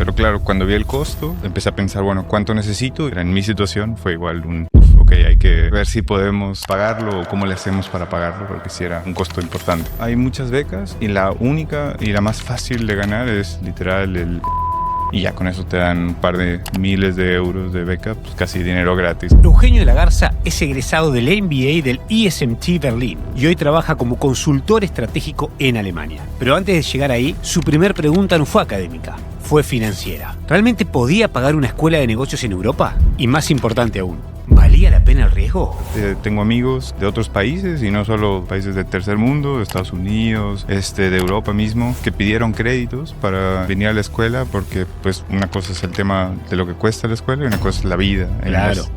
Pero claro, cuando vi el costo, empecé a pensar, bueno, ¿cuánto necesito? En mi situación fue igual ok, hay que ver si podemos pagarlo o cómo le hacemos para pagarlo, porque sí era un costo importante. Hay muchas becas y la única y la más fácil de ganar es literal y ya con eso te dan un par de miles de euros de beca, pues casi dinero gratis. Eugenio de la Garza es egresado del MBA del ISMT Berlín y hoy trabaja como consultor estratégico en Alemania. Pero antes de llegar ahí, su primer pregunta no fue académica, fue financiera. ¿Realmente podía pagar una escuela de negocios en Europa? Y más importante aún, ¿valía la pena el riesgo? Tengo amigos de otros países y no solo países del tercer mundo, de Estados Unidos, de Europa mismo, que pidieron créditos para venir a la escuela porque pues una cosa es el tema de lo que cuesta la escuela y una cosa es la vida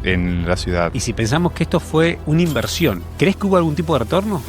en la ciudad. Y si pensamos que esto fue una inversión, ¿crees que hubo algún tipo de retorno?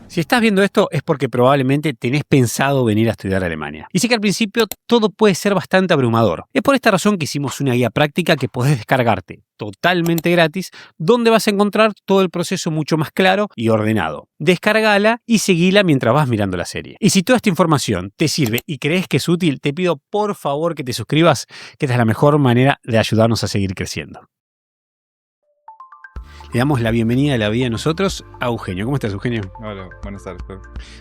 Si estás viendo esto es porque probablemente tenés pensado venir a estudiar a Alemania. Y sé que al principio todo puede ser bastante abrumador. Es por esta razón que hicimos una guía práctica que podés descargarte totalmente gratis, donde vas a encontrar todo el proceso mucho más claro y ordenado. Descárgala y seguila mientras vas mirando la serie. Y si toda esta información te sirve y crees que es útil, te pido por favor que te suscribas, que esta es la mejor manera de ayudarnos a seguir creciendo. Le damos la bienvenida a la vida de nosotros a Eugenio. ¿Cómo estás, Eugenio? Hola, buenas tardes.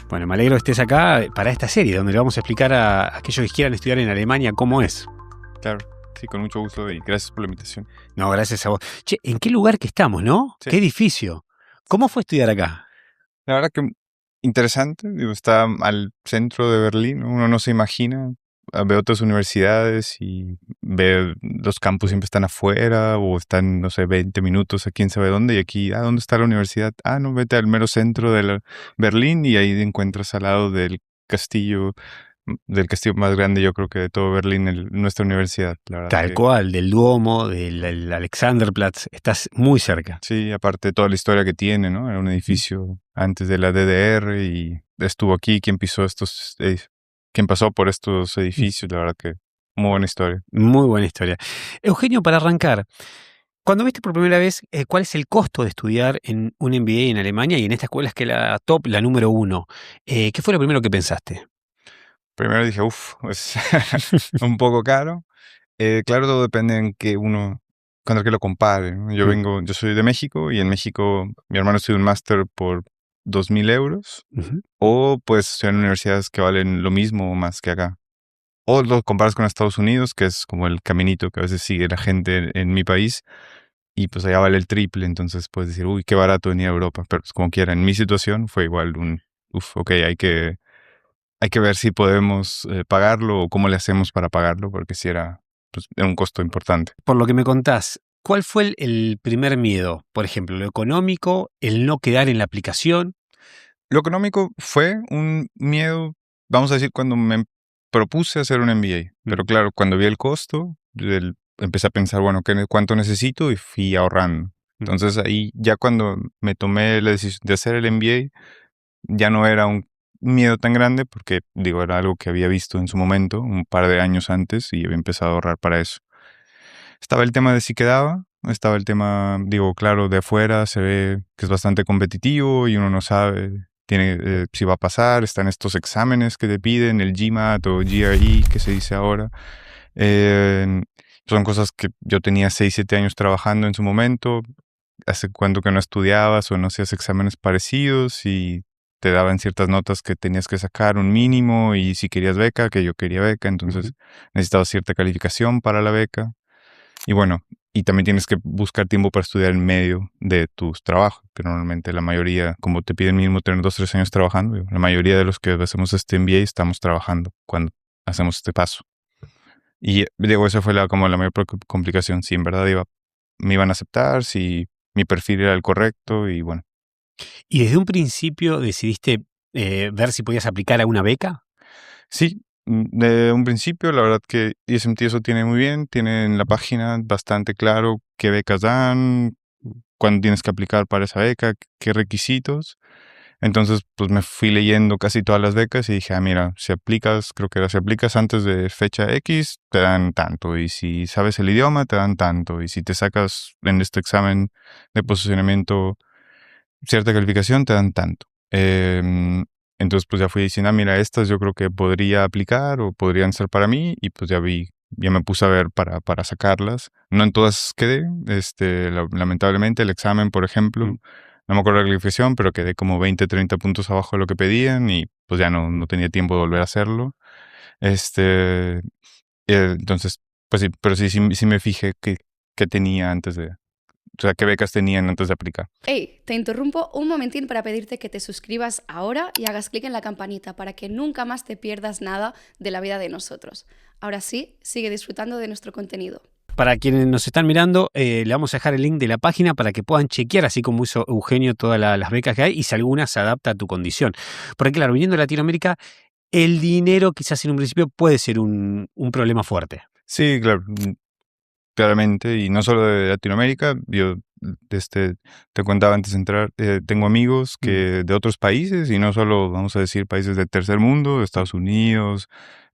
Bueno, me alegro que estés acá para esta serie, donde le vamos a explicar a aquellos que quieran estudiar en Alemania cómo es. Claro, sí, con mucho gusto y gracias por la invitación. No, gracias a vos. Che, ¿en qué lugar que estamos, no? Sí. ¿Qué edificio? ¿Cómo fue estudiar acá? La verdad que interesante, digo, está al centro de Berlín, ¿no? Uno no se imagina. Ve otras universidades y ve los campus siempre están afuera o están, no sé, 20 minutos a quién sabe dónde. Y aquí, ¿dónde está la universidad? No, vete al mero centro de Berlín y ahí encuentras al lado del castillo más grande, yo creo que de todo Berlín, nuestra universidad. La verdad Tal cual, del Duomo, del Alexanderplatz, estás muy cerca. Sí, aparte de toda la historia que tiene, ¿no? Era un edificio antes de la DDR y estuvo aquí quien pasó por estos edificios, la verdad que muy buena historia. Muy buena historia. Eugenio, para arrancar, cuando viste por primera vez cuál es el costo de estudiar en un MBA en Alemania y en esta escuela es que la top, la número 1, ¿qué fue lo primero que pensaste? Primero dije, es un poco caro. Claro, todo depende en que contra qué lo compare, ¿no? Yo soy de México y en México mi hermano estudia un máster por 2.000 euros o pues estudiar en universidades que valen lo mismo o más que acá. O lo comparas con Estados Unidos, que es como el caminito que a veces sigue la gente en mi país, y pues allá vale el triple, entonces puedes decir, uy, qué barato venir a Europa, pero pues como quiera, en mi situación fue igual ok, hay que ver si podemos pagarlo o cómo le hacemos para pagarlo, porque sí era un costo importante. Por lo que me contás, ¿cuál fue el primer miedo? Por ejemplo, lo económico, el no quedar en la aplicación. Lo económico fue un miedo, vamos a decir, cuando me propuse hacer un MBA. Pero claro, cuando vi el costo, empecé a pensar, bueno, ¿cuánto necesito? Y fui ahorrando. Entonces ahí ya cuando me tomé la decisión de hacer el MBA, ya no era un miedo tan grande porque, digo, era algo que había visto en su momento, un par de años antes, y había empezado a ahorrar para eso. Estaba el tema de si quedaba, estaba el tema, digo, claro, de afuera se ve que es bastante competitivo y uno no sabe si va a pasar. Están estos exámenes que te piden, el GMAT o GRE, que se dice ahora. Son cosas que yo tenía 6, 7 años trabajando en su momento. Hace cuánto que no estudiabas o no hacías exámenes parecidos y te daban ciertas notas que tenías que sacar un mínimo y si querías beca, que yo quería beca, entonces necesitabas cierta calificación para la beca. Y bueno, y también tienes que buscar tiempo para estudiar en medio de tus trabajos, que normalmente la mayoría, como te piden mínimo tener 2, 3 años trabajando, la mayoría de los que hacemos este MBA estamos trabajando cuando hacemos este paso. Y digo, esa fue como la mayor complicación, si en verdad me iban a aceptar, si mi perfil era el correcto y bueno. ¿Y desde un principio decidiste ver si podías aplicar a una beca? Sí, de un principio, la verdad que ISMT eso tiene muy bien, tiene en la página bastante claro qué becas dan, cuándo tienes que aplicar para esa beca, qué requisitos. Entonces, pues me fui leyendo casi todas las becas y dije, mira, si aplicas antes de fecha X, te dan tanto. Y si sabes el idioma, te dan tanto. Y si te sacas en este examen de posicionamiento cierta calificación, te dan tanto. Entonces pues ya fui diciendo, mira, estas yo creo que podría aplicar o podrían ser para mí, y pues ya me puse a ver para sacarlas. No en todas quedé, lamentablemente el examen, por ejemplo, no me acuerdo la calificación, pero quedé como 20, 30 puntos abajo de lo que pedían y pues ya no tenía tiempo de volver a hacerlo. Entonces, pues sí, pero sí me fijé que tenía antes de, o sea, qué becas tenían antes de aplicar. Hey, te interrumpo un momentín para pedirte que te suscribas ahora y hagas clic en la campanita para que nunca más te pierdas nada de la vida de nosotros. Ahora sí, sigue disfrutando de nuestro contenido. Para quienes nos están mirando, le vamos a dejar el link de la página para que puedan chequear, así como hizo Eugenio, todas las becas que hay y si alguna se adapta a tu condición. Porque claro, viniendo de Latinoamérica, el dinero quizás en un principio puede ser un problema fuerte. Sí, claro, claramente, y no solo de Latinoamérica. Yo te contaba antes de entrar, tengo amigos que de otros países, y no solo, vamos a decir, países del tercer mundo, de Estados Unidos,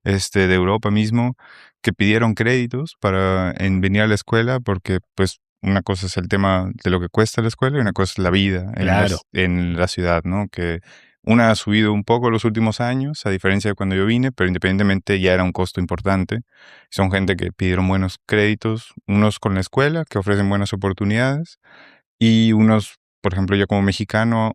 de Europa mismo, que pidieron créditos para venir a la escuela, porque pues una cosa es el tema de lo que cuesta la escuela y una cosa es la vida Claro. en la ciudad, ¿no? Que una ha subido un poco los últimos años, a diferencia de cuando yo vine, pero independientemente ya era un costo importante. Son gente que pidieron buenos créditos, unos con la escuela, que ofrecen buenas oportunidades, y unos, por ejemplo, yo como mexicano,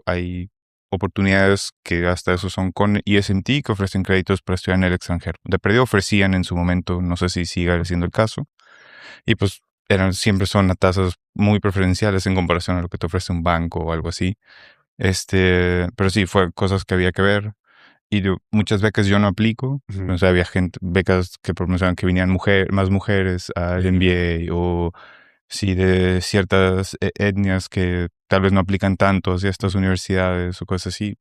hay oportunidades que hasta eso son con ESMT, que ofrecen créditos para estudiar en el extranjero. De perdido ofrecían en su momento, no sé si siga siendo el caso, y pues siempre son a tasas muy preferenciales en comparación a lo que te ofrece un banco o algo así. Pero sí, fue cosas que había que ver. Y muchas becas yo no aplico. O sea, había becas que promocionaban que vinieran más mujeres al MBA, o sí de ciertas etnias que tal vez no aplican tanto hacia estas universidades o cosas así.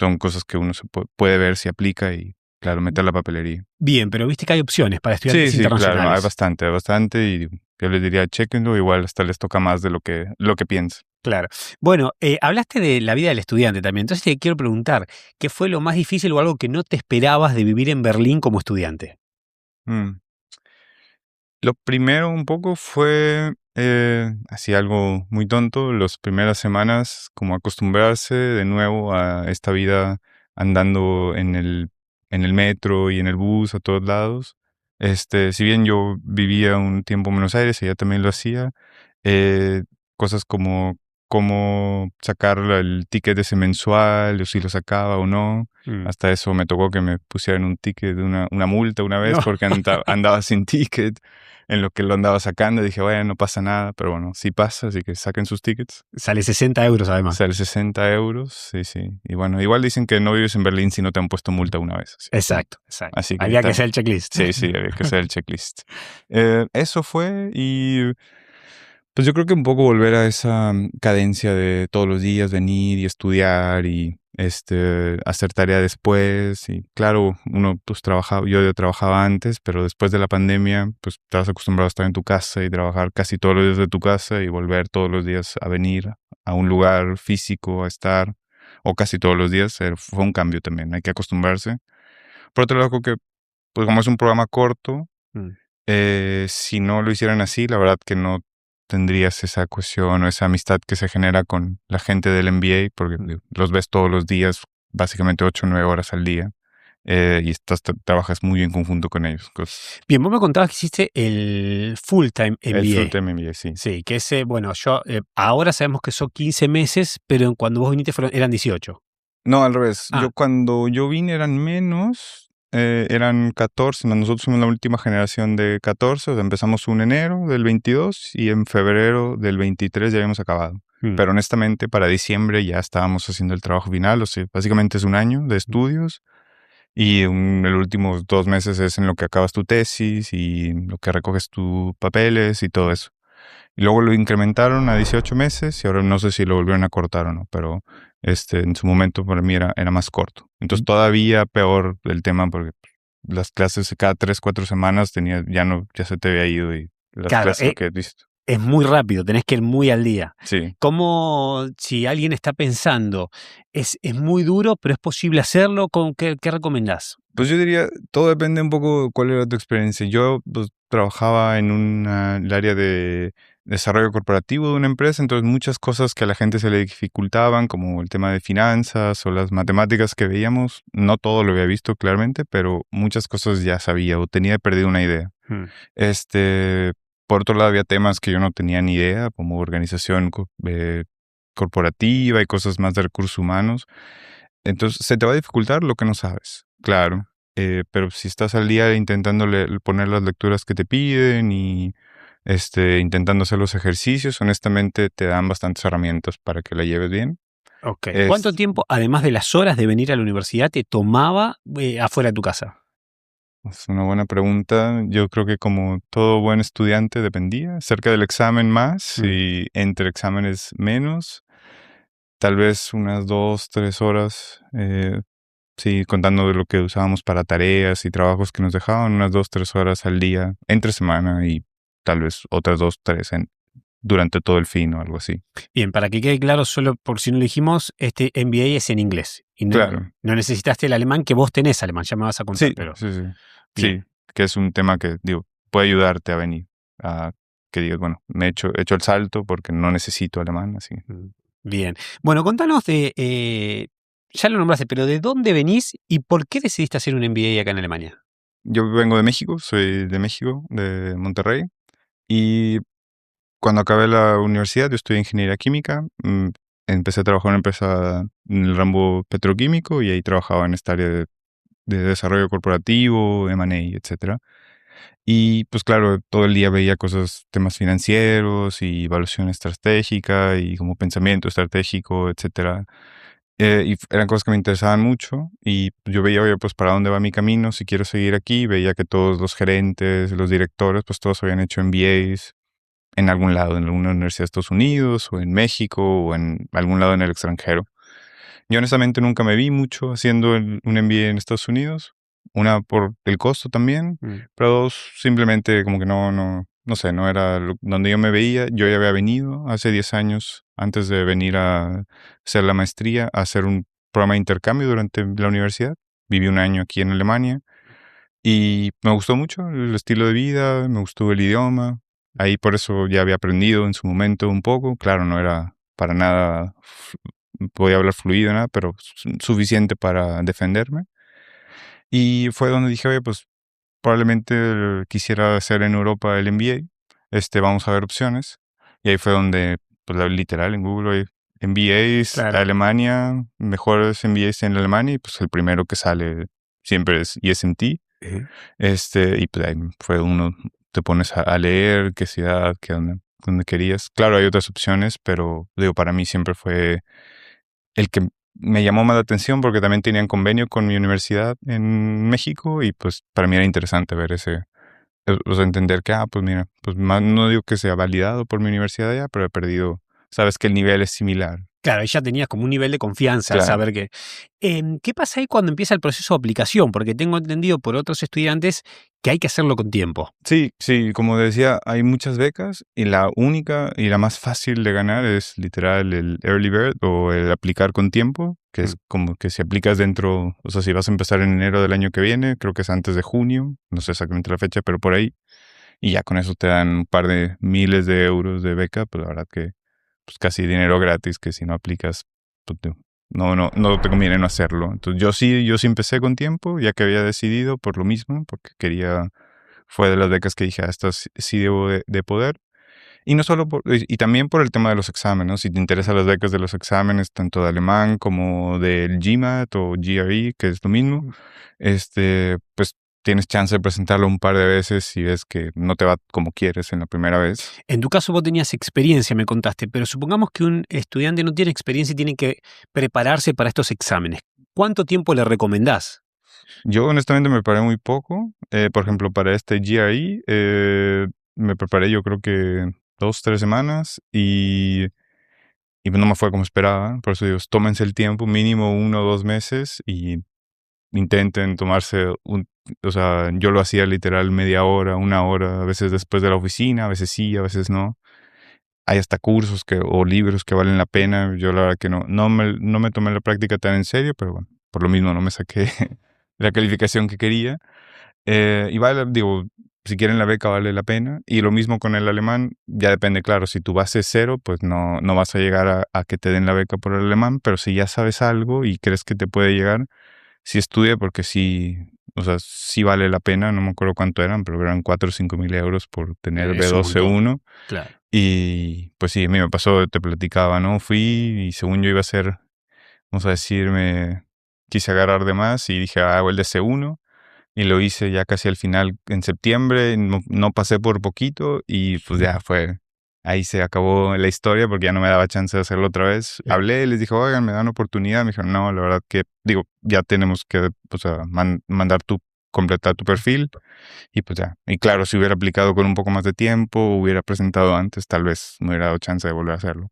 Son cosas que uno puede ver si aplica y, claro, meter la papelería. Bien, pero viste que hay opciones para estudiantes Sí, internacionales. claro, hay bastante, y yo les diría, chequenlo, igual hasta les toca más de lo que piensan. Claro. Bueno, hablaste de la vida del estudiante también. Entonces te quiero preguntar, ¿qué fue lo más difícil o algo que no te esperabas de vivir en Berlín como estudiante? Lo primero un poco fue así algo muy tonto, las primeras semanas, como acostumbrarse de nuevo a esta vida andando en el metro y en el bus a todos lados. Si bien yo vivía un tiempo en Buenos Aires, ella también lo hacía, eh, cosas como cómo sacar el ticket ese mensual, o si lo sacaba o no. Hasta eso me tocó que me pusieran un ticket, una multa una vez, No. porque andaba sin ticket, en lo que lo andaba sacando. Dije, bueno, no pasa nada, pero bueno, sí pasa, así que saquen sus tickets. Sale 60 euros además. Sale 60 euros, sí. Y bueno, igual dicen que no vives en Berlín si no te han puesto multa una vez. Así. Exacto. Así que Había que hacer el checklist. Sí, había que hacer el checklist. Eso fue, y pues yo creo que un poco volver a esa cadencia de todos los días venir y estudiar y hacer tarea después. Y claro, uno pues yo trabajaba antes, pero después de la pandemia pues estabas acostumbrado a estar en tu casa y trabajar casi todos los días de tu casa, y volver todos los días a venir a un lugar físico a estar, o casi todos los días. Fue un cambio también, hay que acostumbrarse. Por otro lado, creo que pues como es un programa corto, si no lo hicieran así, la verdad que no tendrías esa cohesión o esa amistad que se genera con la gente del MBA, porque los ves todos los días, básicamente 8 o 9 horas al día, y trabajas muy en conjunto con ellos. Bien, vos me contabas que hiciste el full-time MBA. El full-time MBA, sí. Sí, que ese, bueno, ahora sabemos que son 15 meses, pero cuando vos viniste eran 18. No, al revés. Cuando yo vine eran menos. Eran 14, nosotros somos la última generación de 14, o sea, empezamos en enero del 22 y en febrero del 23 ya habíamos acabado. Pero honestamente para diciembre ya estábamos haciendo el trabajo final, o sea, básicamente es un año de estudios, y los últimos 2 meses es en lo que acabas tu tesis y lo que recoges tus papeles y todo eso. Y luego lo incrementaron a 18 meses y ahora no sé si lo volvieron a cortar o no, pero en su momento para mí era más corto. Entonces todavía peor el tema, porque las clases cada 3, 4 semanas ya se te había ido, y las clases que viste. Es muy rápido, tenés que ir muy al día. Sí. ¿Cómo, si alguien está pensando, es muy duro, pero es posible hacerlo? ¿Qué recomendás? Pues yo diría, todo depende un poco cuál era tu experiencia. Yo pues, trabajaba en el área de desarrollo corporativo de una empresa, entonces muchas cosas que a la gente se le dificultaban, como el tema de finanzas o las matemáticas que veíamos, no todo lo había visto claramente, pero muchas cosas ya sabía o tenía perdido una idea. Por otro lado, había temas que yo no tenía ni idea, como organización corporativa y cosas más de recursos humanos. Entonces, se te va a dificultar lo que no sabes, claro. Pero si estás al día intentando poner las lecturas que te piden y intentando hacer los ejercicios, honestamente te dan bastantes herramientas para que la lleves bien. Ok. ¿Cuánto tiempo, además de las horas de venir a la universidad, te tomaba afuera de tu casa? Es una buena pregunta. Yo creo que como todo buen estudiante dependía. Cerca del examen más y entre exámenes menos. Tal vez unas 2, 3 horas. Sí, contando de lo que usábamos para tareas y trabajos que nos dejaban, unas 2, 3 horas al día, entre semana y tal vez otras 2, 3 durante todo el fin o algo así. Bien, para que quede claro, solo por si no lo dijimos, este MBA es en inglés. Y no, Claro. No necesitaste el alemán, que vos tenés alemán, ya me vas a contar. Sí, pero sí. bien. Sí, que es un tema que, digo, puede ayudarte a venir. A que digas, bueno, he hecho el salto porque no necesito alemán, así. Bien. Bueno, contanos ya lo nombraste, pero ¿de dónde venís y por qué decidiste hacer un MBA acá en Alemania? Yo vengo de México, soy de México, de Monterrey, y cuando acabé la universidad, yo estudié ingeniería química, empecé a trabajar en una empresa en el ramo petroquímico y ahí trabajaba en esta área de desarrollo corporativo, M&A, etcétera. Y pues claro, todo el día veía cosas, temas financieros y evaluación estratégica y como pensamiento estratégico, etcétera. Y eran cosas que me interesaban mucho y yo veía, oye, pues para dónde va mi camino, si quiero seguir aquí. Veía que todos los gerentes, los directores, pues todos habían hecho MBAs en algún lado, en alguna universidad de Estados Unidos o en México o en algún lado en el extranjero. Yo honestamente nunca me vi mucho haciendo un MBA en Estados Unidos. Una, por el costo también, pero dos, simplemente como que no sé, no era donde yo me veía. Yo ya había venido hace 10 años, antes de venir a hacer la maestría, a hacer un programa de intercambio durante la universidad. Viví un año aquí en Alemania y me gustó mucho el estilo de vida, me gustó el idioma. Ahí por eso ya había aprendido en su momento un poco. Claro, no era para nada, podía hablar fluido, nada, pero suficiente para defenderme. Y fue donde dije, oye, pues probablemente quisiera hacer en Europa el MBA. Vamos a ver opciones. Y ahí fue donde, pues literal, en Google, oye, MBAs, Claro. Alemania, mejores MBAs en Alemania, y pues el primero que sale siempre es ESMT. Y pues ahí fue uno, te pones a leer qué ciudad, qué donde querías. Claro, hay otras opciones, pero digo, para mí siempre fue el que me llamó más la atención porque también tenían convenio con mi universidad en México y pues para mí era interesante ver o sea, entender que, pues mira, pues no digo que sea validado por mi universidad allá, pero he perdido, sabes que el nivel es similar. Claro, ahí ya tenías como un nivel de confianza, Claro. saber que... ¿Qué pasa ahí cuando empieza el proceso de aplicación? Porque tengo entendido por otros estudiantes que hay que hacerlo con tiempo. Sí, como decía, hay muchas becas y la única y la más fácil de ganar es literal el Early Bird o el aplicar con tiempo, que es como que si aplicas dentro, o sea, si vas a empezar en enero del año que viene, creo que es antes de junio, no sé exactamente la fecha, pero por ahí, y ya con eso te dan un par de miles de euros de beca, pues la verdad que pues casi dinero gratis, que si no aplicas, pues no te conviene no hacerlo. Entonces yo sí empecé con tiempo, ya que había decidido por lo mismo, porque fue de las becas que dije, estas sí debo de poder. Y no solo y también por el tema de los exámenes, ¿no? Si te interesan las becas de los exámenes, tanto de alemán como del GMAT o GRE, que es lo mismo, pues tienes chance de presentarlo un par de veces si ves que no te va como quieres en la primera vez. En tu caso vos tenías experiencia, me contaste, pero supongamos que un estudiante no tiene experiencia y tiene que prepararse para estos exámenes. ¿Cuánto tiempo le recomendás? Yo honestamente me preparé muy poco. Por ejemplo, para este GRE me preparé yo creo que 2, 3 semanas y no me fue como esperaba. Por eso digo, tómense el tiempo, mínimo 1 o 2 meses y intenten tomarse o sea, yo lo hacía literal media hora, 1 hora, a veces después de la oficina, a veces sí, a veces no. Hay hasta cursos o libros que valen la pena. Yo la verdad que no me tomé la práctica tan en serio, pero bueno, por lo mismo no me saqué la calificación que quería. Y vale, digo, si quieren la beca vale la pena. Y lo mismo con el alemán, ya depende, claro, si tu base es cero, pues no vas a llegar a que te den la beca por el alemán, pero si ya sabes algo y crees que te puede llegar, sí estudia porque sí, o sea, sí vale la pena. No me acuerdo cuánto eran, pero eran 4 o 5 mil euros por tener Es un B2, montón. C1. Claro. Y pues sí, a mí me pasó, te platicaba, ¿no? Fui y según yo iba a ser, vamos a decir, me quise agarrar de más y dije, hago el de C1 y lo hice ya casi al final en septiembre, no pasé por poquito y pues ya fue, ahí se acabó la historia porque ya no me daba chance de hacerlo otra vez. Sí. Hablé, les dije, oigan, me dan oportunidad, me dijeron, no, la verdad que, digo, ya tenemos que, pues, completar tu perfil y pues ya. Y claro, si hubiera aplicado con un poco más de tiempo, hubiera presentado antes, tal vez me hubiera dado chance de volver a hacerlo.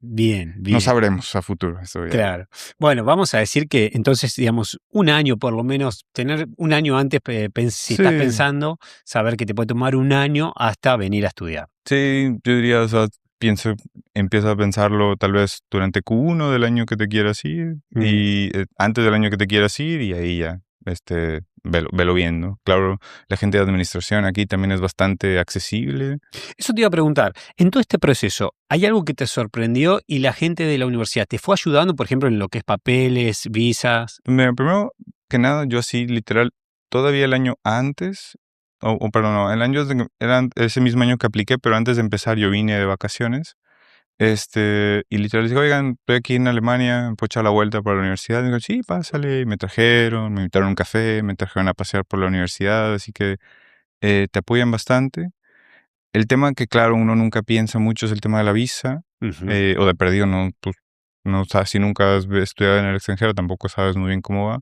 Bien, No bien. sabremos a futuro, eso ya. Claro. Bueno, vamos a decir que entonces, digamos, un año por lo menos, tener un año antes, si estás Sí. pensando, saber que te puede tomar un año hasta venir a estudiar. Sí, yo diría, o sea, empieza a pensarlo tal vez durante Q1 del año que te quieras ir y antes del año que te quieras ir y ahí ya, velo viendo. Claro, la gente de administración aquí también es bastante accesible. Eso te iba a preguntar, en todo este proceso, ¿hay algo que te sorprendió y la gente de la universidad te fue ayudando, por ejemplo, en lo que es papeles, visas? Mira, primero que nada, yo así literal, todavía el año antes, perdón, no, era ese mismo año que apliqué, pero antes de empezar yo vine de vacaciones. Y literal dije, oigan, estoy aquí en Alemania, ¿me puedo echar la vuelta por la universidad? Y digo, sí, pásale. Y me trajeron, me invitaron a un café, me trajeron a pasear por la universidad, así que te apoyan bastante. El tema que, claro, uno nunca piensa mucho es el tema de la visa, o de perdido, no, pues, no sabes, si nunca has estudiado en el extranjero, tampoco sabes muy bien cómo va.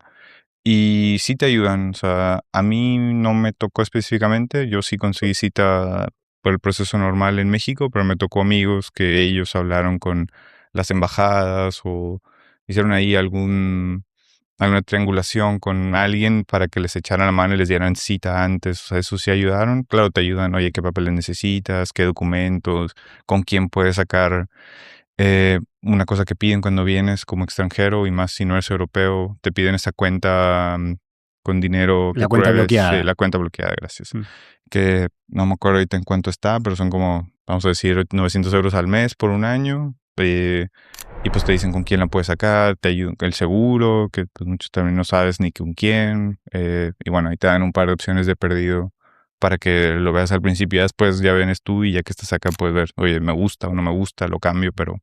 Y sí te ayudan, o sea, a mí no me tocó específicamente, yo sí conseguí cita por el proceso normal en México, pero me tocó amigos que ellos hablaron con las embajadas o hicieron ahí alguna triangulación con alguien para que les echaran la mano y les dieran cita antes, o sea, eso sí ayudaron. Claro, te ayudan, oye, qué papeles necesitas, qué documentos, con quién puedes sacar. Una cosa que piden cuando vienes como extranjero y más si no eres europeo, te piden esa cuenta con dinero que La cuenta pruebes. bloqueada. Sí, la cuenta bloqueada, gracias. Que no me acuerdo ahorita en cuánto está, pero son como, vamos a decir, 900 euros al mes por un año. Y pues te dicen con quién la puedes sacar, te ayudan el seguro, que pues muchos también no sabes ni con quién. Y bueno, ahí te dan un par de opciones de perdido para que lo veas al principio. Ya después ya vienes tú y ya que estás acá puedes ver, oye, me gusta o no me gusta, lo cambio, pero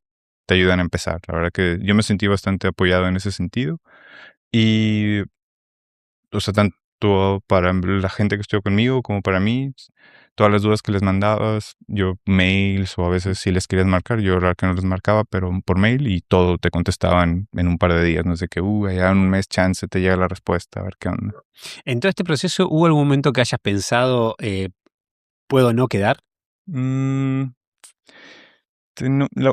te ayudan a empezar. La verdad que yo me sentí bastante apoyado en ese sentido. Y, o sea, tanto para la gente que estuvo conmigo como para mí, todas las dudas que les mandabas, yo mails o a veces si les querías marcar, yo la verdad que no les marcaba, pero por mail y todo te contestaban en un par de días. No sé qué, ya en un mes chance te llega la respuesta, a ver qué onda. En todo este proceso, ¿hubo algún momento que hayas pensado, puedo no quedar?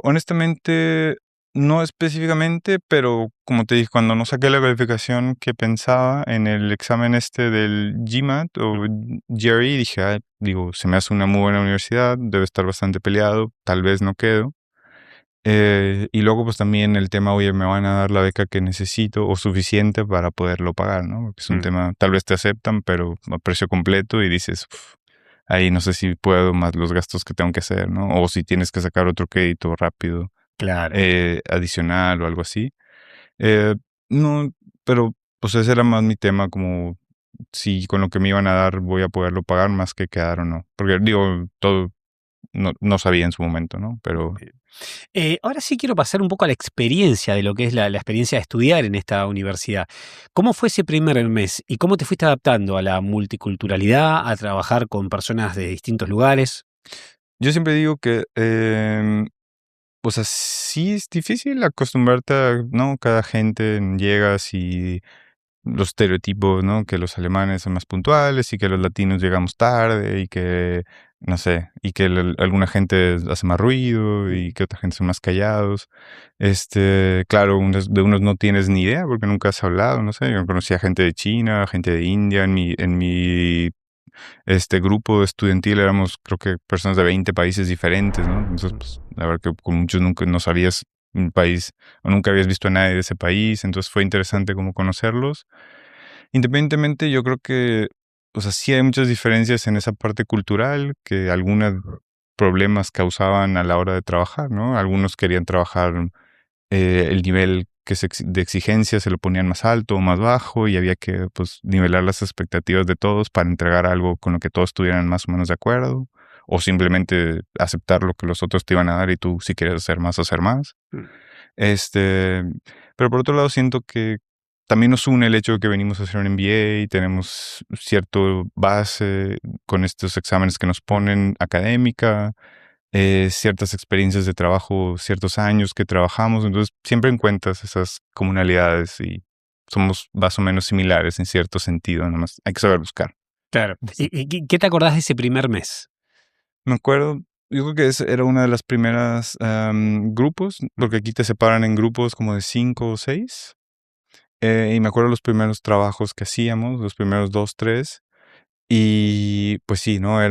Honestamente, no específicamente, pero como te dije, cuando no saqué la calificación que pensaba en el examen del GMAT o GRE, dije, digo, se me hace una muy buena universidad, debe estar bastante peleado, tal vez no quedo. Y luego pues también el tema, oye, me van a dar la beca que necesito o suficiente para poderlo pagar, ¿no? Porque es un tema, tal vez te aceptan, pero a precio completo y dices, ahí no sé si puedo más los gastos que tengo que hacer, ¿no? O si tienes que sacar otro crédito rápido, Claro. adicional o algo así. No, pero pues ese era más mi tema, como si con lo que me iban a dar voy a poderlo pagar más que quedar o no. Porque digo, todo no sabía en su momento, ¿no? Pero Ahora sí quiero pasar un poco a la experiencia de lo que es la experiencia de estudiar en esta universidad. ¿Cómo fue ese primer mes y cómo te fuiste adaptando a la multiculturalidad, a trabajar con personas de distintos lugares? yo siempre digo que, o sea, sí es difícil acostumbrarte a, ¿no? Cada gente llegas y los estereotipos, ¿no? Que los alemanes son más puntuales y que los latinos llegamos tarde y que, no sé, y que alguna gente hace más ruido y que otra gente son más callados. Claro, de unos no tienes ni idea porque nunca has hablado, no sé. Yo conocía gente de China, gente de India en mi grupo estudiantil éramos, creo que personas de 20 países diferentes, ¿no? Entonces, pues, la verdad que con muchos nunca no sabías un país o nunca habías visto a nadie de ese país, entonces fue interesante como conocerlos. Independientemente, yo creo que, o sea, sí hay muchas diferencias en esa parte cultural, que algunos problemas causaban a la hora de trabajar, ¿no? Algunos querían trabajar el nivel de exigencia se lo ponían más alto o más bajo y había que pues nivelar las expectativas de todos para entregar algo con lo que todos estuvieran más o menos de acuerdo o simplemente aceptar lo que los otros te iban a dar y tú si quieres hacer más, hacer más. Mm. Pero por otro lado siento que también nos une el hecho de que venimos a hacer un MBA y tenemos cierto base con estos exámenes que nos ponen académica, ciertas experiencias de trabajo, ciertos años que trabajamos, entonces siempre encuentras esas comunalidades y somos más o menos similares en cierto sentido, nomás hay que saber buscar. Claro. ¿Y qué te acordás de ese primer mes? Me acuerdo, yo creo que era una de las primeras grupos, porque aquí te separan en grupos como de 5 o 6, y me acuerdo los primeros trabajos que hacíamos, los primeros 2, 3, y pues sí, ¿no?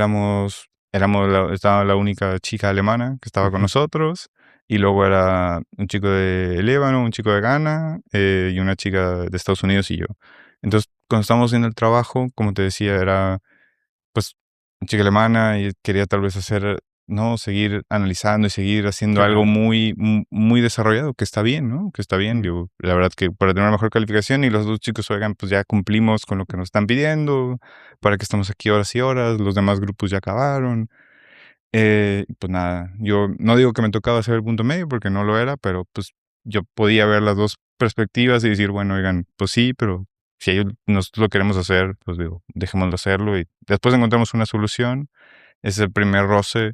Estaba la única chica alemana que estaba con nosotros, y luego era un chico de Líbano, un chico de Ghana, y una chica de Estados Unidos y yo. Entonces, cuando estábamos haciendo el trabajo, como te decía, era pues una chica alemana y quería tal vez ¿no? Seguir analizando y seguir haciendo Claro. algo muy desarrollado, que está bien, ¿no? Que está bien, digo, la verdad que para tener una mejor calificación y los dos chicos, oigan, pues ya cumplimos con lo que nos están pidiendo, para que estamos aquí horas y horas, los demás grupos ya acabaron. Pues nada, yo no digo que me tocaba hacer el punto medio porque no lo era, pero pues yo podía ver las dos perspectivas y decir, bueno, oigan, pues sí, pero si nosotros lo queremos hacer, pues digo, dejémoslo hacerlo y después encontramos una solución. Ese es el primer roce.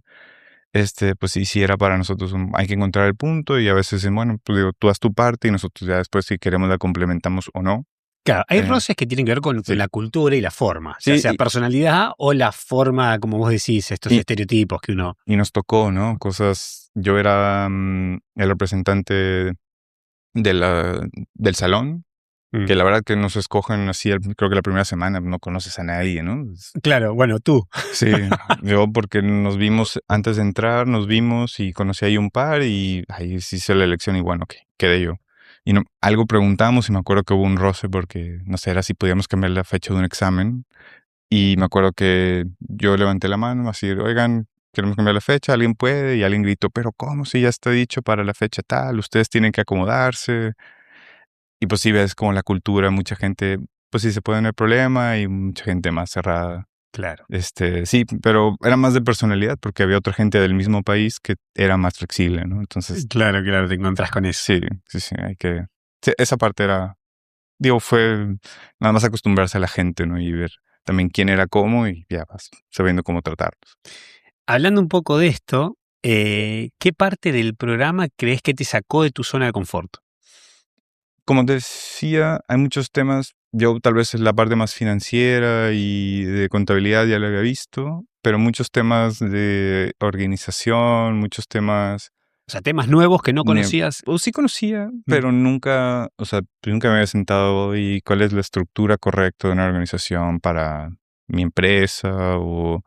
Pues sí era para nosotros, hay que encontrar el punto y a veces, bueno, pues digo, tú haz tu parte y nosotros ya después si queremos la complementamos o no. Claro, hay Eh, roces que tienen que ver con sí. la cultura y la forma, Sí, ya sea personalidad o la forma, como vos decís, estos Y- estereotipos que uno... Y nos tocó, ¿no? Cosas, yo era el representante del salón, que la verdad que nos escogen así, creo que la primera semana no conoces a nadie, ¿no? Claro, bueno, tú. Sí, yo porque nos vimos antes de entrar, nos vimos y conocí ahí un par y ahí sí hice la elección y bueno, ok, quedé yo. Y no, algo preguntamos y me acuerdo que hubo un roce porque, no sé, era si podíamos cambiar la fecha de un examen. Y me acuerdo que yo levanté la mano así, oigan, queremos cambiar la fecha, ¿alguien puede? Y alguien gritó, pero ¿cómo si ya está dicho para la fecha tal? Ustedes tienen que acomodarse. Y pues sí ves como la cultura, mucha gente, pues sí se puede tener problema y mucha gente más cerrada. Claro. Sí, pero era más de personalidad porque había otra gente del mismo país que era más flexible, ¿no? Entonces, Claro, te encontrás con eso. sí, sí, esa parte fue nada más acostumbrarse a la gente, ¿no? Y ver también quién era cómo y ya vas sabiendo cómo tratarlos. Hablando un poco de esto, ¿qué parte del programa crees que te sacó de tu zona de confort? Como te decía, hay muchos temas, yo tal vez es la parte más financiera y de contabilidad ya lo había visto, pero muchos temas de organización, muchos temas... O sea, temas nuevos que no conocías. Pues sí conocía, pero nunca, o sea, nunca me había sentado y cuál es la estructura correcta de una organización para mi empresa o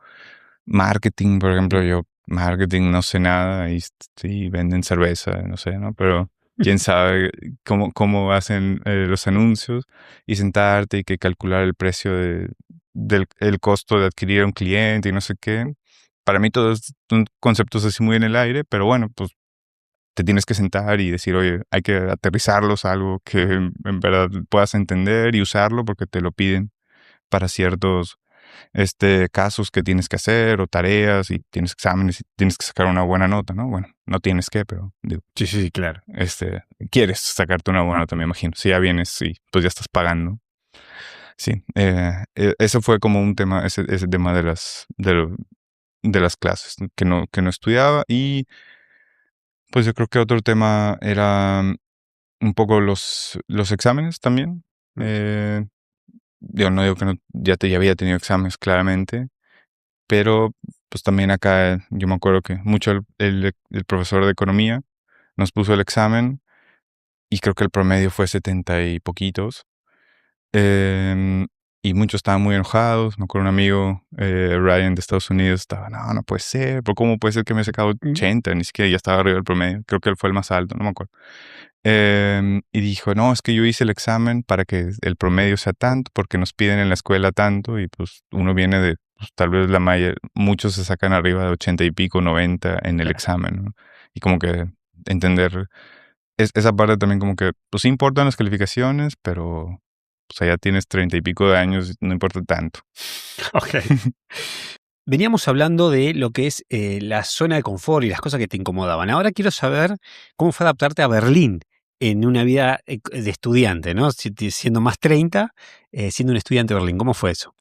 marketing, por ejemplo, yo marketing no sé nada y sí venden cerveza, no sé, ¿no? Pero quién sabe cómo hacen los anuncios y sentarte y que calcular el precio el costo de adquirir a un cliente y no sé qué. Para mí todos son conceptos así muy en el aire, pero bueno, pues te tienes que sentar y decir, oye, hay que aterrizarlos a algo que en verdad puedas entender y usarlo porque te lo piden para ciertos casos que tienes que hacer o tareas y tienes exámenes y tienes que sacar una buena nota, ¿no? Bueno, no tienes que, pero digo, Sí, claro. quieres sacarte una buena nota, me imagino. Si ya vienes, sí, pues ya estás pagando. Sí, eso fue como un tema, ese tema de las clases que no estudiaba y pues yo creo que otro tema era un poco los exámenes también. Yo no digo que no, ya había tenido exámenes claramente, pero pues también acá yo me acuerdo que mucho el profesor de economía nos puso el examen y creo que el promedio fue 70 y poquitos. y muchos estaban muy enojados. Me acuerdo un amigo, Ryan de Estados Unidos, estaba, no puede ser, pero ¿cómo puede ser que me he sacado 80? Ni siquiera ya estaba arriba del promedio. Creo que él fue el más alto, no me acuerdo. Y dijo, no, es que yo hice el examen para que el promedio sea tanto, porque nos piden en la escuela tanto, y pues uno viene de, pues, tal vez muchos se sacan arriba de 80 y pico, 90 en el examen, ¿no? Y como que entender esa parte también, como que, pues sí importan las calificaciones, pero pues allá tienes 30 y pico de años, no importa tanto. Ok. Veníamos hablando de lo que es la zona de confort y las cosas que te incomodaban. Ahora quiero saber cómo fue adaptarte a Berlín en una vida de estudiante, ¿no? Siendo más 30, siendo un estudiante de Berlín. ¿Cómo fue eso?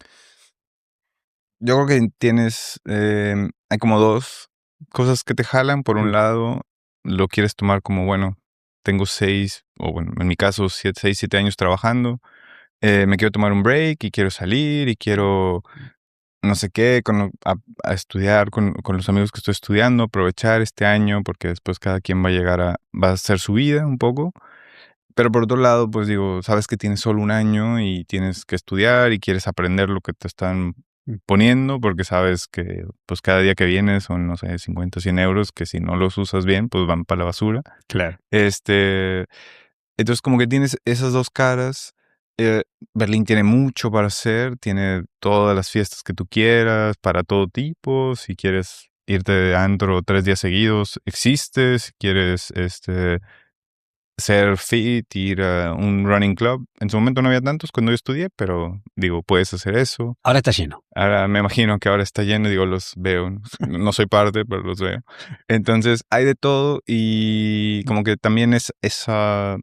Yo creo que hay como dos cosas que te jalan. Por un lado, lo quieres tomar como, bueno, tengo 6, o bueno, en mi caso, 6, 7 años trabajando. Me quiero tomar un break y quiero salir y quiero no sé qué, a estudiar con los amigos que estoy estudiando, aprovechar este año, porque después cada quien va a hacer su vida un poco. Pero por otro lado, pues digo, sabes que tienes solo un año y tienes que estudiar y quieres aprender lo que te están poniendo, porque sabes que pues cada día que vienes son, no sé, 50, 100 euros, que si no los usas bien, pues van para la basura. Claro. Entonces como que tienes esas dos caras. Berlín tiene mucho para hacer, tiene todas las fiestas que tú quieras, para todo tipo. Si quieres irte de antro 3 días seguidos, existe. Si quieres ser fit, ir a un running club. En su momento no había tantos cuando yo estudié, pero digo, puedes hacer eso. Ahora está lleno. Ahora me imagino que ahora está lleno, digo, los veo. No soy parte, pero los veo. Entonces hay de todo y como que también es esa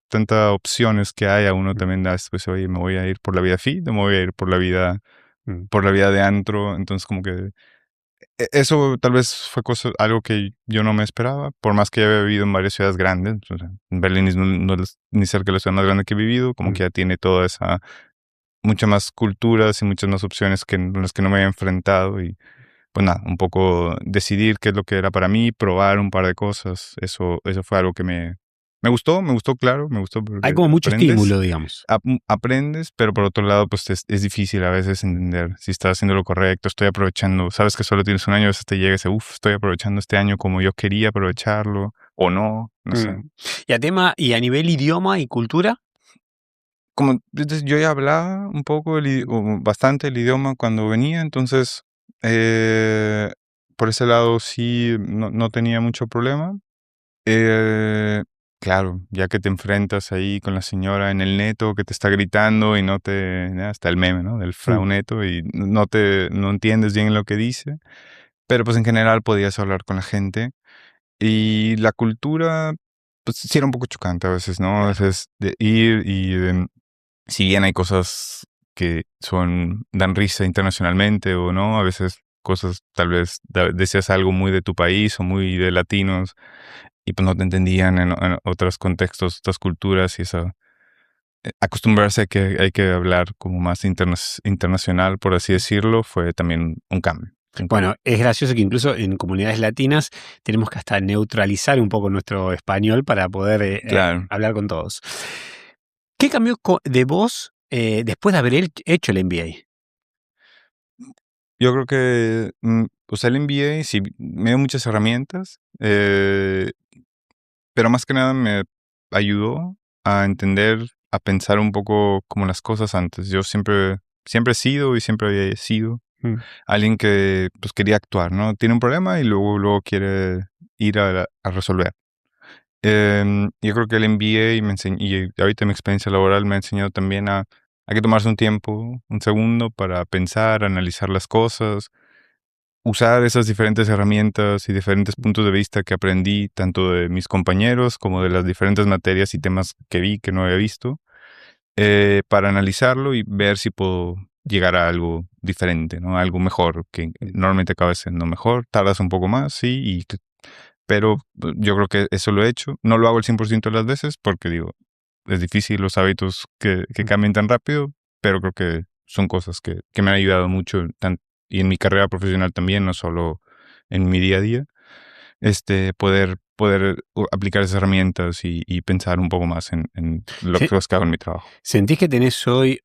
tanta opciones que hay, a uno también da después, oye, me voy a ir por la vida fit, o me voy a ir por la vida de antro. Entonces como que eso tal vez fue algo que yo no me esperaba, por más que ya había vivido en varias ciudades grandes. O sea, Berlín no es ni cerca de la ciudad más grande que he vivido, como que ya tiene toda esa, muchas más culturas y muchas más opciones en las que no me había enfrentado. Y pues nada, un poco decidir qué es lo que era para mí, probar un par de cosas. Eso fue algo que me gustó, claro, me gustó porque Hay como mucho estímulo, digamos. aprendes, pero por otro lado, pues es difícil a veces entender si estás haciendo lo correcto, estoy aprovechando, sabes que solo tienes un año, a veces te llega ese, estoy aprovechando este año como yo quería aprovecharlo, o no sé. Y a nivel idioma y cultura. Como yo ya hablaba un poco, o bastante el idioma cuando venía, entonces por ese lado sí no tenía mucho problema. Claro, ya que te enfrentas ahí con la señora en el neto que te está gritando y hasta el meme, ¿no? Del Frau Neto, y no entiendes bien lo que dice, pero pues en general podías hablar con la gente. Y la cultura, pues sí era un poco chocante a veces, ¿no? A veces de ir y si bien hay cosas que dan risa internacionalmente o no, a veces cosas tal vez decías algo muy de tu país o muy de latinos y pues no te entendían en otros contextos, otras culturas, y eso, acostumbrarse a que hay que hablar como más internacional, por así decirlo, fue también un cambio. Bueno, es gracioso que incluso en comunidades latinas tenemos que hasta neutralizar un poco nuestro español para poder Claro. hablar con todos. ¿Qué cambió de vos después de haber hecho el MBA? Yo creo que pues el MBA sí me dio muchas herramientas, pero más que nada me ayudó a entender, a pensar un poco como las cosas antes. Yo siempre he sido y siempre había sido alguien que pues quería actuar, ¿no? Tiene un problema y luego quiere ir a resolver. Yo creo que el MBA y ahorita mi experiencia laboral me ha enseñado también hay que tomarse un tiempo, un segundo para pensar, analizar las cosas, usar esas diferentes herramientas y diferentes puntos de vista que aprendí tanto de mis compañeros como de las diferentes materias y temas que vi que no había visto, para analizarlo y ver si puedo llegar a algo diferente, ¿no? Algo mejor, que normalmente acaba siendo mejor. Tardas un poco más, sí, pero yo creo que eso lo he hecho. No lo hago el 100% de las veces porque digo, es difícil los hábitos que cambien tan rápido, pero creo que son cosas que me han ayudado mucho y en mi carrera profesional también, no solo en mi día a día, poder poder aplicar esas herramientas y pensar un poco más en lo Sí. que hago en mi trabajo. ¿Sentís que tenés hoy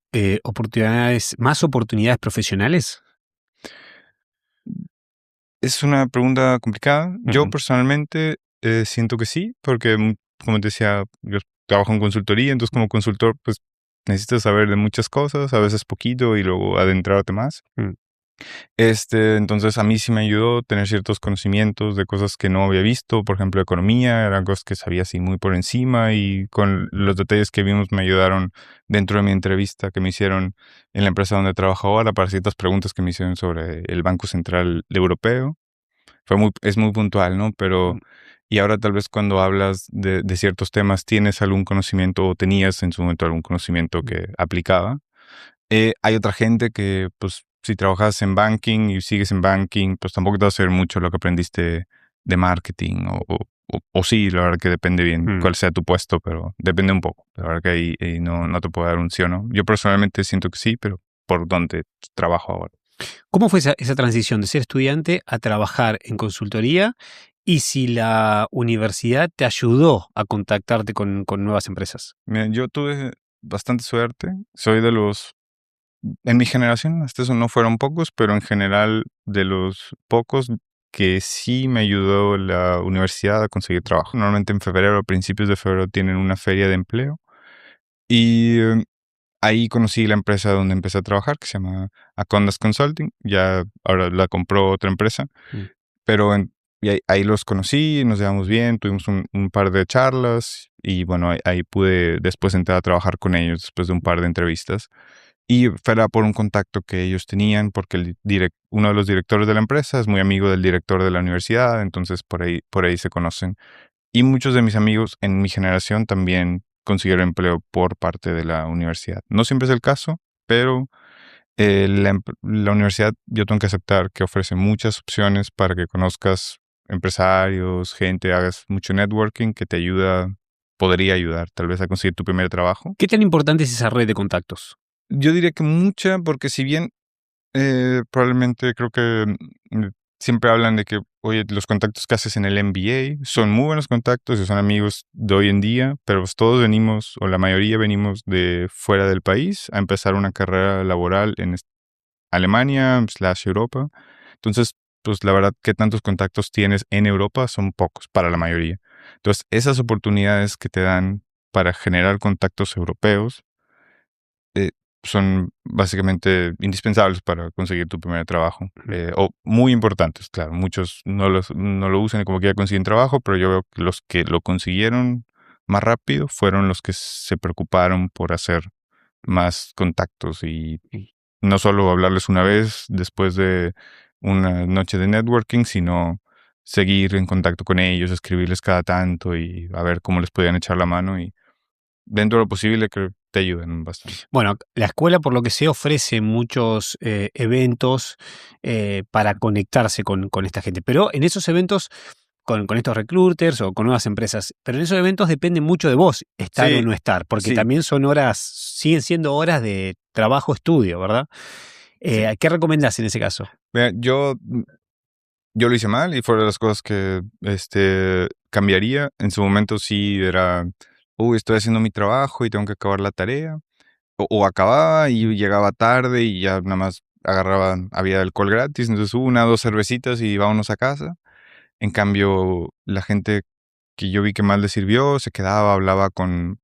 más oportunidades profesionales? Es una pregunta complicada. Yo Ujú. personalmente siento que sí, porque como te decía, yo trabajo en consultoría, entonces como consultor pues necesitas saber de muchas cosas, a veces poquito y luego adentrarte más. Mm. Entonces a mí sí me ayudó tener ciertos conocimientos de cosas que no había visto, por ejemplo, economía, eran cosas que sabía así muy por encima y con los detalles que vimos me ayudaron dentro de mi entrevista que me hicieron en la empresa donde trabajo ahora para ciertas preguntas que me hicieron sobre el Banco Central Europeo. Es muy puntual, ¿no? Pero, Mm. y ahora tal vez cuando hablas de ciertos temas, ¿tienes algún conocimiento o tenías en su momento algún conocimiento que aplicaba? Hay otra gente que, pues, si trabajas en banking y sigues en banking, pues tampoco te va a hacer mucho lo que aprendiste de marketing o sí, la verdad que depende bien Mm. cuál sea tu puesto, pero depende un poco. La verdad que ahí no te puedo dar un sí o no. Yo personalmente siento que sí, pero por donde trabajo ahora. ¿Cómo fue esa transición de ser estudiante a trabajar en consultoría? Y si la universidad te ayudó a contactarte con nuevas empresas. Mira, yo tuve bastante suerte. Soy de los En mi generación, hasta eso no fueron pocos, pero en general de los pocos que sí me ayudó la universidad a conseguir trabajo. Normalmente en febrero, a principios de febrero, tienen una feria de empleo y ahí conocí la empresa donde empecé a trabajar, que se llama Acondas Consulting. Ya ahora la compró otra empresa, Mm. pero y ahí los conocí, nos llevamos bien, tuvimos un par de charlas y bueno, ahí pude después entrar a trabajar con ellos después de un par de entrevistas. Y fuera por un contacto que ellos tenían, porque uno de los directores de la empresa es muy amigo del director de la universidad, entonces por ahí se conocen. Y muchos de mis amigos en mi generación también consiguieron empleo por parte de la universidad. No siempre es el caso, pero la universidad yo tengo que aceptar que ofrece muchas opciones para que conozcas empresarios, gente, hagas mucho networking que te podría ayudar tal vez a conseguir tu primer trabajo. ¿Qué tan importante es esa red de contactos? Yo diría que mucha, porque si bien probablemente creo que siempre hablan de que, oye, los contactos que haces en el MBA son muy buenos contactos y son amigos de hoy en día, pero pues todos venimos, o la mayoría venimos de fuera del país a empezar una carrera laboral en Alemania/Europa. Entonces, pues la verdad que tantos contactos tienes en Europa son pocos para la mayoría. Entonces, esas oportunidades que te dan para generar contactos europeos eh, son básicamente indispensables para conseguir tu primer trabajo. O muy importantes, claro. Muchos no lo usan y como que ya consiguen trabajo, pero yo veo que los que lo consiguieron más rápido fueron los que se preocuparon por hacer más contactos y no solo hablarles una vez después de una noche de networking, sino seguir en contacto con ellos, escribirles cada tanto y a ver cómo les podían echar la mano y dentro de lo posible que te ayuden bastante. Bueno, la escuela, por lo que sé, ofrece muchos eventos para conectarse con esta gente. Pero en esos eventos, con estos recruiters o con nuevas empresas, pero en esos eventos depende mucho de vos estar o Sí, no estar, porque sí, también siguen siendo horas de trabajo-estudio, ¿verdad? sí. ¿Qué recomendás en ese caso? Mira, yo lo hice mal y fue de las cosas que cambiaría. En su momento sí era, uy, estoy haciendo mi trabajo y tengo que acabar la tarea. O acababa y llegaba tarde y ya nada más había alcohol gratis, entonces una, dos cervecitas y vámonos a casa. En cambio, la gente que yo vi que más le sirvió se quedaba, hablaba con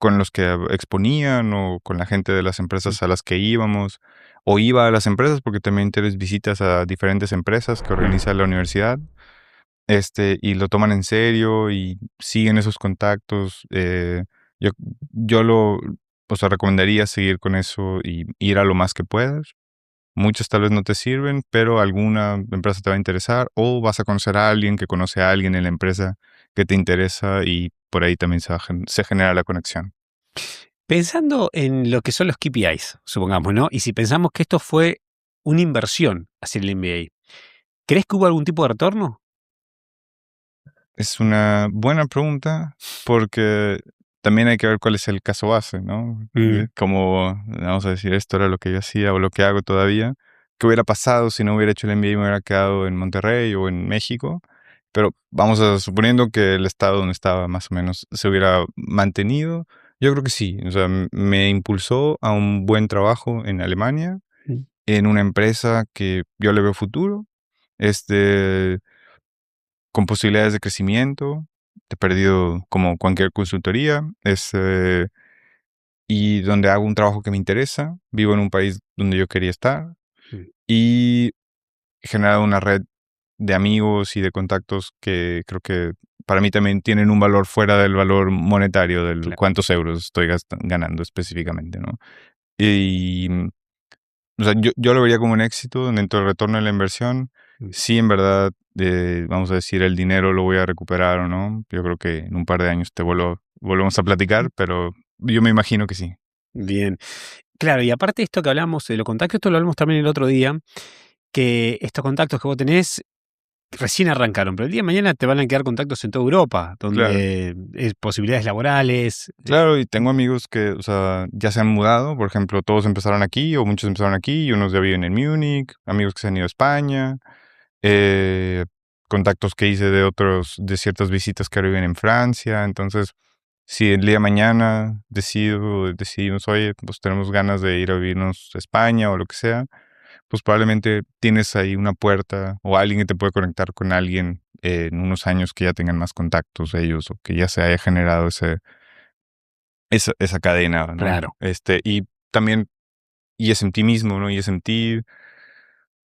los que exponían o con la gente de las empresas a las que íbamos, o iba a las empresas porque también tienes visitas a diferentes empresas que organiza la universidad, y lo toman en serio y siguen esos contactos. Yo, yo o sea, recomendaría seguir con eso y ir a lo más que puedas. Muchas tal vez no te sirven, pero alguna empresa te va a interesar o vas a conocer a alguien que conoce a alguien en la empresa que te interesa y por ahí también se genera la conexión. Pensando en lo que son los KPIs, supongamos, ¿no? Y si pensamos que esto fue una inversión hacia el MBA, ¿crees que hubo algún tipo de retorno? Es una buena pregunta porque también hay que ver cuál es el caso base, ¿no? Como, vamos a decir, esto era lo que yo hacía o lo que hago todavía. ¿Qué hubiera pasado si no hubiera hecho el MBA y me hubiera quedado en Monterrey o en México? Pero vamos a suponiendo que el estado donde estaba más o menos se hubiera mantenido, yo creo que sí. O sea, me impulsó a un buen trabajo en Alemania, en una empresa que yo le veo futuro, con posibilidades de crecimiento. He perdido como cualquier consultoría, y donde hago un trabajo que me interesa, vivo en un país donde yo quería estar y he generado una red de amigos y de contactos que creo que para mí también tienen un valor fuera del valor monetario, del Claro. cuántos euros estoy ganando específicamente, ¿no? Y, o sea, yo lo vería como un éxito dentro del retorno de la inversión. Sí, en verdad, vamos a decir, el dinero lo voy a recuperar o no. Yo creo que en un par de años volvemos a platicar, pero yo me imagino que sí. Bien. Claro, y aparte de esto que hablamos de los contactos, esto lo hablamos también el otro día, que estos contactos que vos tenés recién arrancaron, pero el día de mañana te van a quedar contactos en toda Europa, Claro. donde es posibilidades laborales. Claro, y tengo amigos que, o sea, ya se han mudado, por ejemplo, todos empezaron aquí, o muchos empezaron aquí, y unos ya viven en Múnich, amigos que se han ido a España, eh, contactos que hice de ciertas visitas que ahora viven en Francia. Entonces, si el día de mañana decidimos, oye, pues tenemos ganas de ir a vivirnos a España o lo que sea, pues probablemente tienes ahí una puerta o alguien que te puede conectar con alguien en unos años que ya tengan más contactos ellos o que ya se haya generado esa cadena, ¿no? Claro. Y también ESMT mismo, ¿no? ESMT,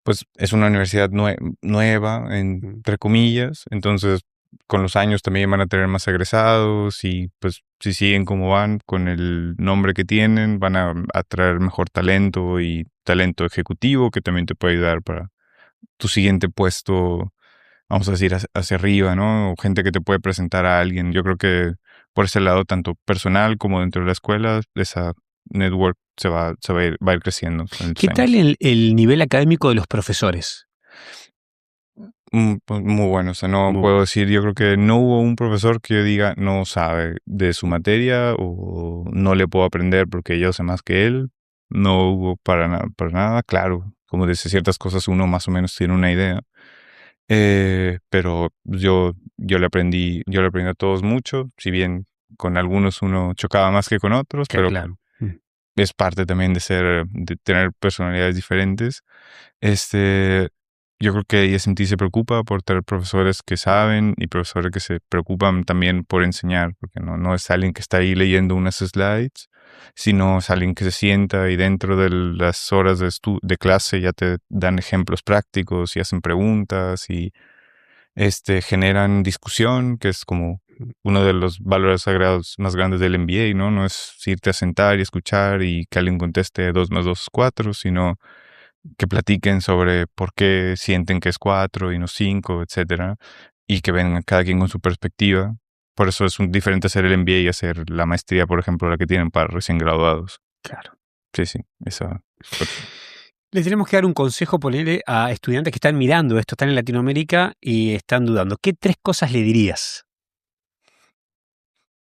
pues es una universidad nueva, entre comillas, entonces con los años también van a tener más egresados y pues si siguen como van con el nombre que tienen, van a atraer mejor talento y talento ejecutivo que también te puede ayudar para tu siguiente puesto, vamos a decir, hacia arriba, ¿no? O gente que te puede presentar a alguien. Yo creo que por ese lado, tanto personal como dentro de la escuela, esa network va a ir creciendo en los ¿Qué tal años. el nivel académico de los profesores? Pues muy bueno, o sea, no Muy puedo decir, yo creo que no hubo un profesor que yo diga no sabe de su materia o no le puedo aprender porque yo sé más que él. No hubo para nada, claro, como dice ciertas cosas uno más o menos tiene una idea. Pero yo le aprendí a todos mucho, si bien con algunos uno chocaba más que con otros, pero claro. es parte también de tener personalidades diferentes. Yo creo que ISMT se preocupa por tener profesores que saben y profesores que se preocupan también por enseñar, porque no es alguien que está ahí leyendo unas slides, sino es alguien que se sienta y dentro de las horas de clase ya te dan ejemplos prácticos y hacen preguntas y generan discusión, que es como uno de los valores sagrados más grandes del MBA, ¿no? No es irte a sentar y escuchar y que alguien conteste 2 más 2 es 4, sino que platiquen sobre por qué sienten que es 4 y no 5, etcétera, y que vengan cada quien con su perspectiva. Por eso es diferente hacer el MBA y hacer la maestría, por ejemplo, la que tienen para recién graduados. Claro. Sí, esa. Le tenemos que dar un consejo, ponerle a estudiantes que están mirando esto, están en Latinoamérica y están dudando. ¿Qué 3 cosas le dirías?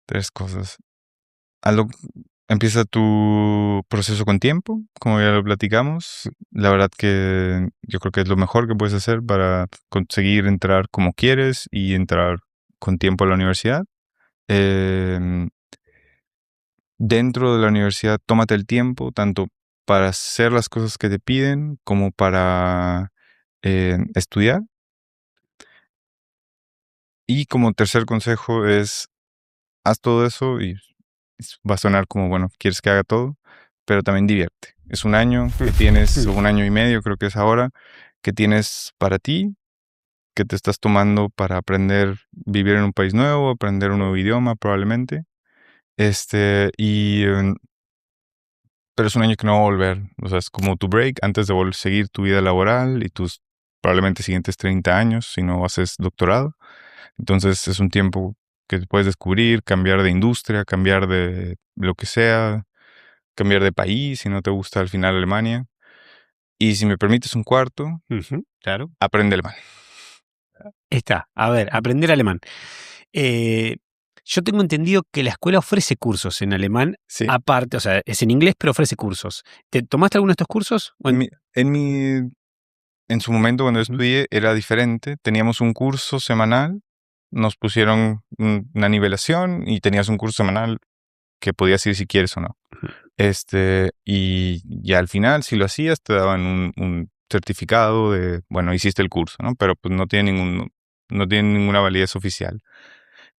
3 cosas. Empieza tu proceso con tiempo, como ya lo platicamos. La verdad que yo creo que es lo mejor que puedes hacer para conseguir entrar como quieres y entrar con tiempo a la universidad. Dentro de la universidad, tómate el tiempo, tanto para hacer las cosas que te piden como para estudiar. Y como tercer consejo es, haz todo eso y va a sonar como, bueno, quieres que haga todo, pero también divierte. Es un año que tienes, o un año y medio creo que es ahora, que tienes para ti, que te estás tomando para aprender, vivir en un país nuevo, aprender un nuevo idioma probablemente. Pero es un año que no va a volver. O sea, es como tu break antes de seguir tu vida laboral y tus probablemente siguientes 30 años si no haces doctorado. Entonces es un tiempo que puedes descubrir, cambiar de industria, cambiar de lo que sea, cambiar de país si no te gusta al final Alemania. Y si me permites un cuarto, Claro. aprende alemán. Está. A ver, aprender alemán. Yo tengo entendido que la escuela ofrece cursos en alemán, Sí. aparte, o sea, es en inglés, pero ofrece cursos. ¿Te tomaste alguno de estos cursos? En mi en su momento cuando estudié era diferente. Teníamos un curso semanal, nos pusieron una nivelación y tenías un curso semanal que podías ir si quieres o no. Y al final, si lo hacías, te daban un certificado de, bueno, hiciste el curso, ¿no? Pero pues no tiene ninguna validez oficial.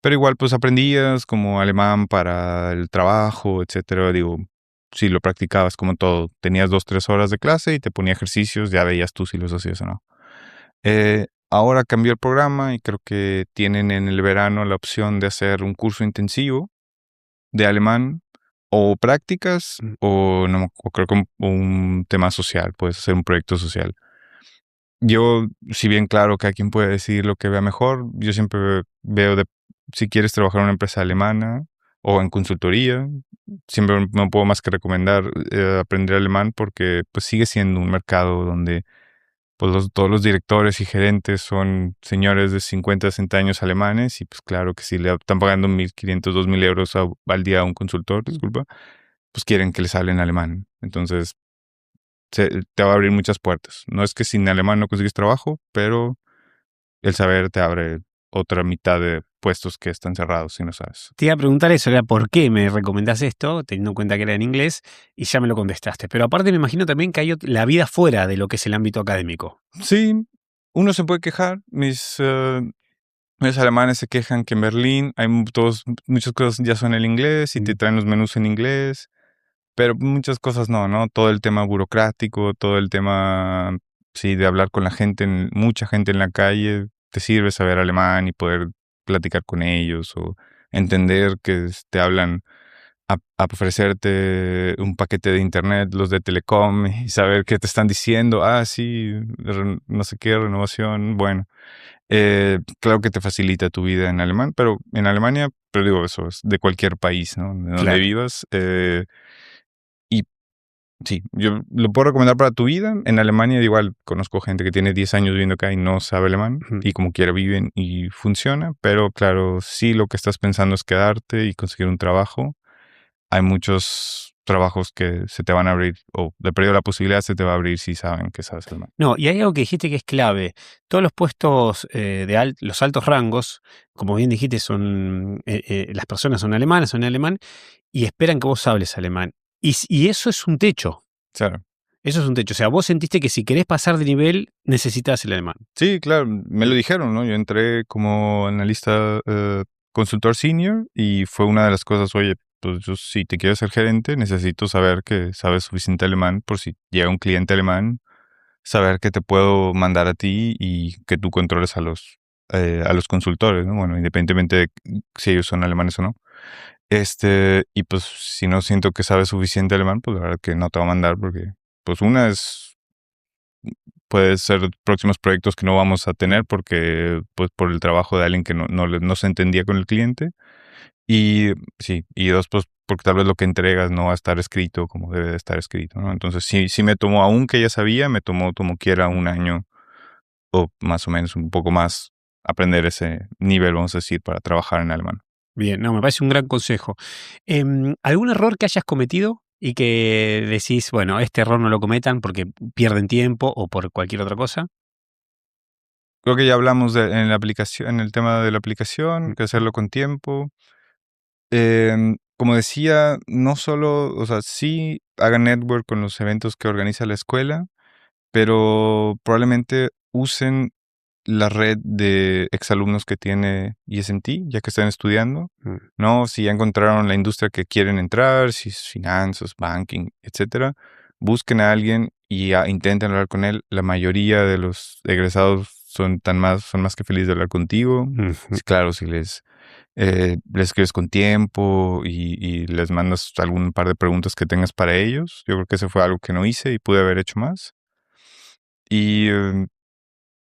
Pero igual, pues aprendías como alemán para el trabajo, etcétera. Digo, si lo practicabas como todo, tenías 2-3 horas de clase y te ponía ejercicios, ya veías tú si los hacías o no. Ahora cambió el programa y creo que tienen en el verano la opción de hacer un curso intensivo de alemán o prácticas o creo que un tema social, puedes hacer un proyecto social. Yo, si bien claro que a quien puede decidir lo que vea mejor, yo siempre veo si quieres trabajar en una empresa alemana o en consultoría, siempre no puedo más que recomendar aprender alemán porque pues sigue siendo un mercado donde pues todos los directores y gerentes son señores de 50, 60 años alemanes y pues claro que si le están pagando 1.500, 2.000 euros al día a un consultor, disculpa, pues quieren que les hable en alemán. Entonces te va a abrir muchas puertas. No es que sin alemán no consigues trabajo, pero el saber te abre otra mitad de puestos que están cerrados si no sabes. Te iba a preguntar eso, era por qué me recomendás esto, teniendo en cuenta que era en inglés, y ya me lo contestaste. Pero aparte me imagino también que hay la vida fuera de lo que es el ámbito académico. Sí, uno se puede quejar. Mis alemanes se quejan que en Berlín hay muchas cosas ya son en inglés y te traen los menús en inglés, pero muchas cosas no. Todo el tema burocrático, todo el tema, sí, de hablar con la gente, mucha gente en la calle, te sirve saber alemán y poder platicar con ellos o entender que te hablan a ofrecerte un paquete de internet, los de Telecom, y saber qué te están diciendo. Sí, no sé qué, renovación, bueno. Claro que te facilita tu vida en alemán, pero en Alemania, pero digo, eso es de cualquier país, ¿no? De donde Claro. vivas. Y sí, yo lo puedo recomendar para tu vida. En Alemania igual conozco gente que tiene 10 años viviendo acá y no sabe alemán y como quiera viven y funciona, pero claro, sí lo que estás pensando es quedarte y conseguir un trabajo. Hay muchos trabajos que se te van a abrir, o de perdido la posibilidad se te va a abrir si saben que sabes alemán. No, y hay algo que dijiste que es clave. Todos los puestos los altos rangos, como bien dijiste, las personas son alemanas, son en alemán, y esperan que vos hables alemán. Y eso es un techo. Claro. Eso es un techo. O sea, vos sentiste que si querés pasar de nivel, necesitas el alemán. Sí, claro, me lo dijeron, ¿no? Yo entré como analista consultor senior y fue una de las cosas, oye, pues yo si te quiero ser gerente, necesito saber que sabes suficiente alemán por si llega un cliente alemán, saber que te puedo mandar a ti y que tú controles a los consultores, ¿no? Bueno, independientemente de si ellos son alemanes o no. Y pues si no siento que sabes suficiente alemán, pues la verdad que no te va a mandar porque, pues puede ser próximos proyectos que no vamos a tener porque, pues por el trabajo de alguien que no se entendía con el cliente. Y sí, y dos, pues porque tal vez lo que entregas no va a estar escrito como debe de estar escrito, ¿no? Entonces sí me tomó, aunque ya sabía, me tomó como quiera un año o más o menos un poco más aprender ese nivel, vamos a decir, para trabajar en alemán. Bien, no, me parece un gran consejo. ¿Algún error que hayas cometido y que decís, bueno, este error no lo cometan porque pierden tiempo o por cualquier otra cosa? Creo que ya hablamos en la aplicación, en el tema de la aplicación, que hacerlo con tiempo. Como decía, no solo, o sea, sí hagan network con los eventos que organiza la escuela, pero probablemente usen la red de exalumnos que tiene ISNT, ya que están estudiando, ¿no? Si ya encontraron la industria que quieren entrar, si es finanzas, banking, etcétera, busquen a alguien y intenten hablar con él. La mayoría de los egresados son más que felices de hablar contigo. Sí, claro, si les escribes con tiempo y les mandas algún par de preguntas que tengas para ellos. Yo creo que eso fue algo que no hice y pude haber hecho más. Y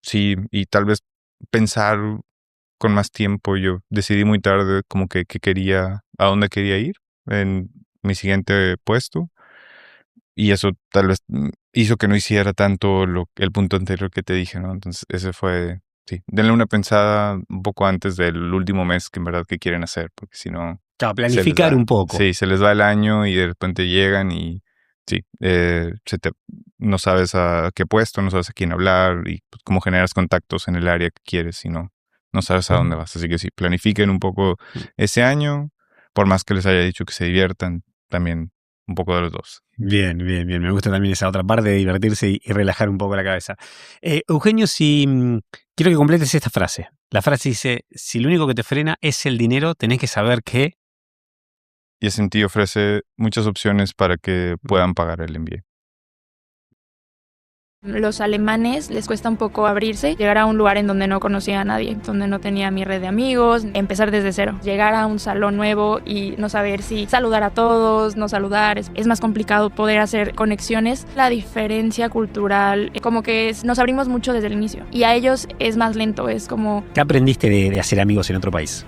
sí, y tal vez pensar con más tiempo. Yo decidí muy tarde como que a dónde quería ir en mi siguiente puesto. Y eso tal vez hizo que no hiciera tanto el punto anterior que te dije, ¿no? Entonces ese fue, sí, denle una pensada un poco antes del último mes que en verdad que quieren hacer, porque si no... Claro, planificar un poco. Sí, se les va el año y de repente llegan y sí, no sabes a qué puesto, no sabes a quién hablar y pues, cómo generas contactos en el área que quieres si no sabes a dónde vas. Así que sí, planifiquen un poco ese año, por más que les haya dicho que se diviertan, también un poco de los dos. Bien. Me gusta también esa otra parte de divertirse y relajar un poco la cabeza. Eugenio, quiero que completes esta frase. La frase dice, si lo único que te frena es el dinero, tenés que saber que... Y S&T ofrece muchas opciones para que puedan pagar el MBA. Los alemanes les cuesta un poco abrirse, llegar a un lugar en donde no conocía a nadie, donde no tenía mi red de amigos, empezar desde cero, llegar a un salón nuevo y no saber si saludar a todos, no saludar, es más complicado poder hacer conexiones. La diferencia cultural, como que nos abrimos mucho desde el inicio y a ellos es más lento, es como... ¿Qué aprendiste de hacer amigos en otro país?